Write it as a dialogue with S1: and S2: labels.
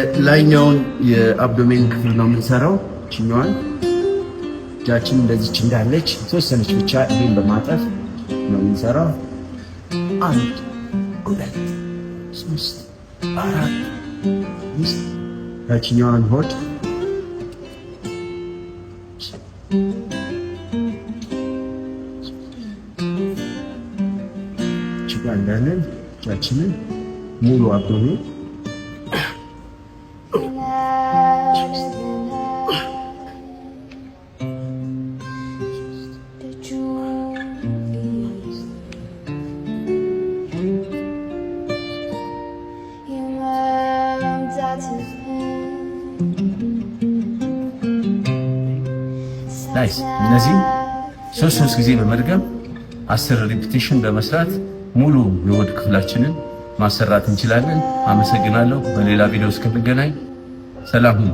S1: የላይኛውን የአብዶሜን ክፍል ነው የምንሰራው። ችኛዋን እጃችን እንደዚች እንዳለች ተወሰነች ብቻ ይሄን በማጠፍ ነው የምንሰራው። 1 2 3 4 5 ታችኛዋን ሆድ ችጋንዳለን እጃችንን ሙሉ አብዶሜን ናይስ። እነዚህ ሶስት ጊዜ በመድገም 10 ሪፒቲሽን በመስራት ሙሉ የሆድ ክፍላችንን ማሰራት እንችላለን። አመሰግናለሁ። በሌላ ቪዲዮ እስክንገናኝ ሰላም ሁኑ።